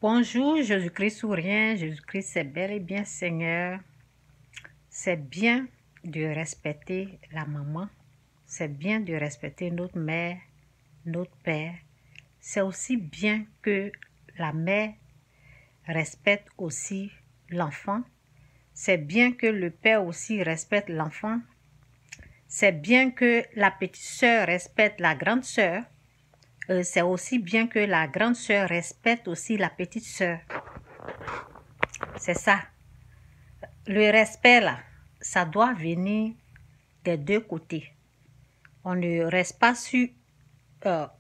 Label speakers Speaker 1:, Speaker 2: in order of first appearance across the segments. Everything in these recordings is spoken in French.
Speaker 1: Bonjour, Jésus-Christ sourient, Jésus-Christ c'est bel et bien Seigneur. C'est bien de respecter la maman, c'est bien de respecter notre mère, notre père. C'est aussi bien que la mère respecte aussi l'enfant. C'est bien que le père aussi respecte l'enfant. C'est bien que la petite sœur respecte la grande sœur. C'est aussi bien que la grande sœur respecte aussi la petite sœur. C'est ça. Le respect, là, ça doit venir des deux côtés. On ne reste pas sur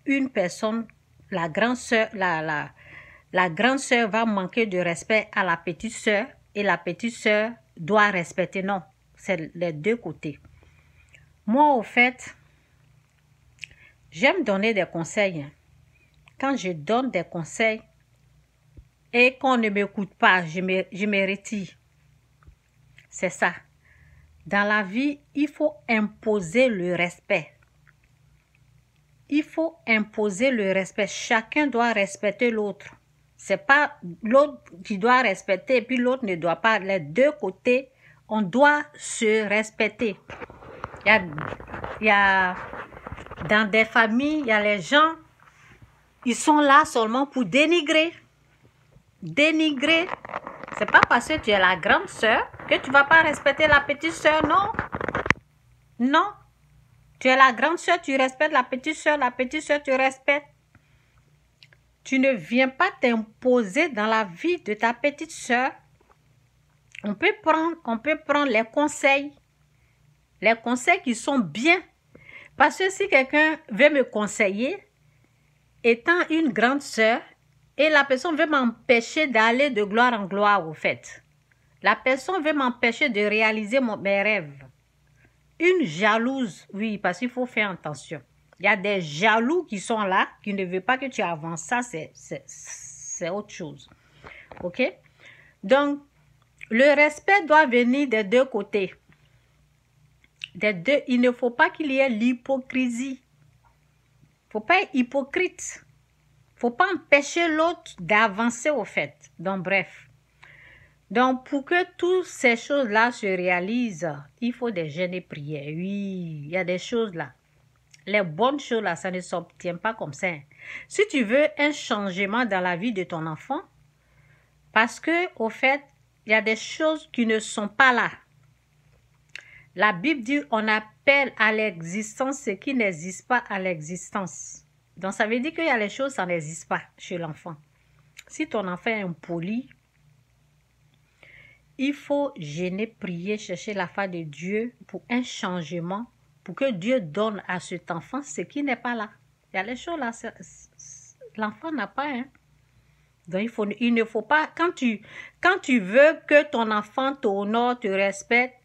Speaker 1: une personne, la grande sœur, la grande sœur va manquer de respect à la petite sœur et la petite sœur doit respecter. Non, c'est les deux côtés. Moi, au fait, j'aime donner des conseils. Quand je donne des conseils et qu'on ne m'écoute pas, je me retire. C'est ça. Dans la vie, il faut imposer le respect. Il faut imposer le respect. Chacun doit respecter l'autre. C'est pas l'autre qui doit respecter et puis l'autre ne doit pas. Les deux côtés, on doit se respecter. Il y a dans des familles, il y a les gens, ils sont là seulement pour dénigrer. Dénigrer. C'est pas parce que tu es la grande sœur que tu vas pas respecter la petite sœur, non. Non. Tu es la grande sœur, tu respectes la petite sœur tu respectes. Tu ne viens pas t'imposer dans la vie de ta petite sœur. On peut prendre les conseils qui sont bien. Parce que si quelqu'un veut me conseiller, étant une grande sœur, et la personne veut m'empêcher d'aller de gloire en gloire, au fait. La personne veut m'empêcher de réaliser mes rêves. Une jalouse, oui, parce qu'il faut faire attention. Il y a des jaloux qui sont là, qui ne veulent pas que tu avances. Ça, c'est autre chose. OK? Donc, le respect doit venir des deux côtés. Il ne faut pas qu'il y ait l'hypocrisie. Il ne faut pas être hypocrite. Il ne faut pas empêcher l'autre d'avancer, au fait. Donc, bref. Donc, pour que toutes ces choses-là se réalisent, il faut des jeûnes et prières. Oui, il y a des choses là. Les bonnes choses là, ça ne s'obtient pas comme ça. Si tu veux un changement dans la vie de ton enfant, parce que, au fait, il y a des choses qui ne sont pas là. La Bible dit, on appelle à l'existence ce qui n'existe pas à l'existence. Donc, ça veut dire qu'il y a les choses, ça n'existe pas chez l'enfant. Si ton enfant est impoli, il faut jeûner, prier, chercher la face de Dieu pour un changement, pour que Dieu donne à cet enfant ce qui n'est pas là. Il y a les choses là, l'enfant n'a pas. Hein? Donc, il ne faut pas, quand tu veux que ton enfant t'honore, te respecte,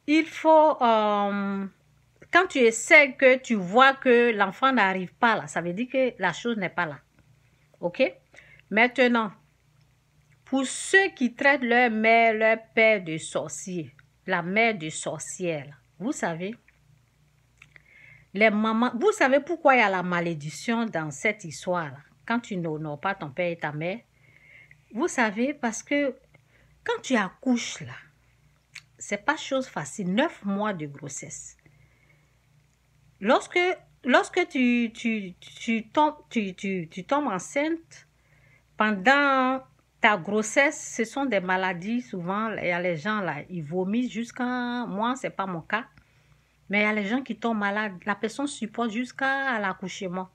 Speaker 1: il faut, quand tu essaies que tu vois que l'enfant n'arrive pas là, ça veut dire que la chose n'est pas là. OK? Maintenant, pour ceux qui traitent leur mère, leur père de sorcier, la mère de sorcière, vous savez, les mamans, vous savez pourquoi il y a la malédiction dans cette histoire-là, quand tu n'honores pas ton père et ta mère? Vous savez, parce que quand tu accouches là, c'est pas chose facile, 9 mois de grossesse. Lorsque tu tombes enceinte, pendant ta grossesse, ce sont des maladies, souvent, il y a les gens là, ils vomissent jusqu'à, moi, c'est pas mon cas, mais il y a les gens qui tombent malades, la personne supporte jusqu'à l'accouchement.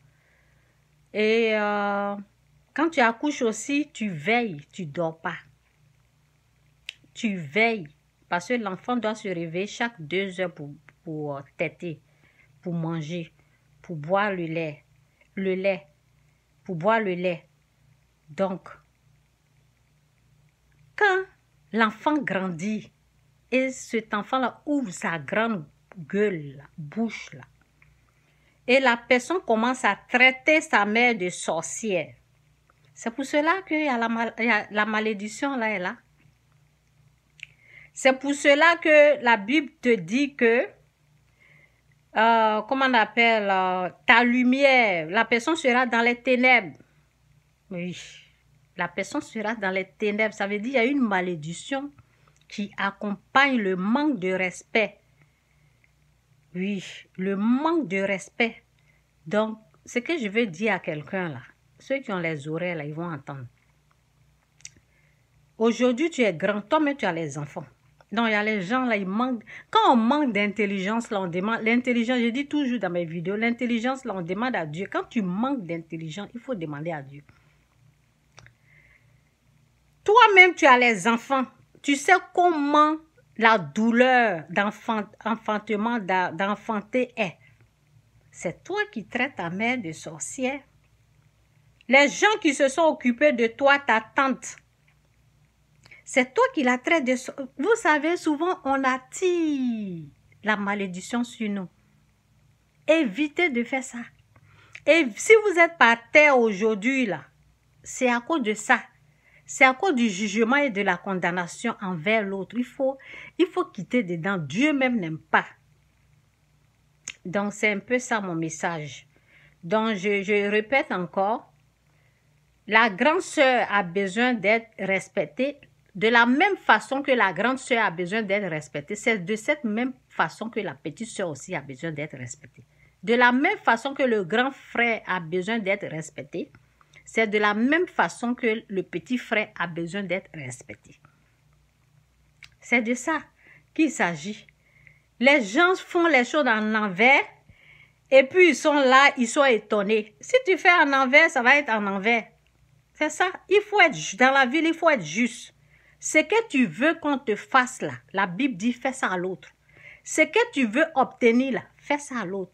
Speaker 1: Et quand tu accouches aussi, tu veilles, tu dors pas. Tu veilles, parce que l'enfant doit se réveiller chaque 2 heures pour téter, pour manger, pour boire le lait, pour boire le lait. Donc, quand l'enfant grandit et cet enfant-là ouvre sa grande gueule, la bouche là, et la personne commence à traiter sa mère de sorcière, c'est pour cela qu'il y a la malédiction là et là. C'est pour cela que la Bible te dit que, comment on appelle, ta lumière, la personne sera dans les ténèbres. Oui, la personne sera dans les ténèbres. Ça veut dire qu'il y a une malédiction qui accompagne le manque de respect. Oui, le manque de respect. Donc, ce que je veux dire à quelqu'un là, ceux qui ont les oreilles là, ils vont entendre. Aujourd'hui, tu es grand, toi-même tu as les enfants. Donc, il y a les gens là, ils manquent. Quand on manque d'intelligence, là, on demande l'intelligence. Je dis toujours dans mes vidéos, l'intelligence, là, on demande à Dieu. Quand tu manques d'intelligence, il faut demander à Dieu. Toi-même, tu as les enfants. Tu sais comment la douleur d'enfantement, d'enfanter est. C'est toi qui traites ta mère de sorcière. Les gens qui se sont occupés de toi, ta tante, c'est toi qui la traites de sorcière. Vous savez, souvent, on attire la malédiction sur nous. Évitez de faire ça. Et si vous êtes par terre aujourd'hui, là, c'est à cause de ça. C'est à cause du jugement et de la condamnation envers l'autre. Il faut quitter dedans. Dieu même n'aime pas. Donc, c'est un peu ça mon message. Donc, je répète encore. La grande sœur a besoin d'être respectée de la même façon que la grande sœur a besoin d'être respectée. C'est de cette même façon que la petite sœur aussi a besoin d'être respectée. De la même façon que le grand frère a besoin d'être respecté, c'est de la même façon que le petit frère a besoin d'être respecté. C'est de ça qu'il s'agit. Les gens font les choses en envers et puis ils sont là, ils sont étonnés. Si tu fais en envers, ça va être en envers. C'est ça. Il faut être dans la vie, il faut être juste. Ce que tu veux qu'on te fasse là, la Bible dit fais ça à l'autre. Ce que tu veux obtenir là, fais ça à l'autre.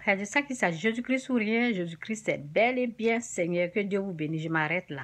Speaker 1: C'est de ça qu'il s'agit. Jésus-Christ ou rien, Jésus-Christ est bel et bien Seigneur. Que Dieu vous bénisse. Je m'arrête là.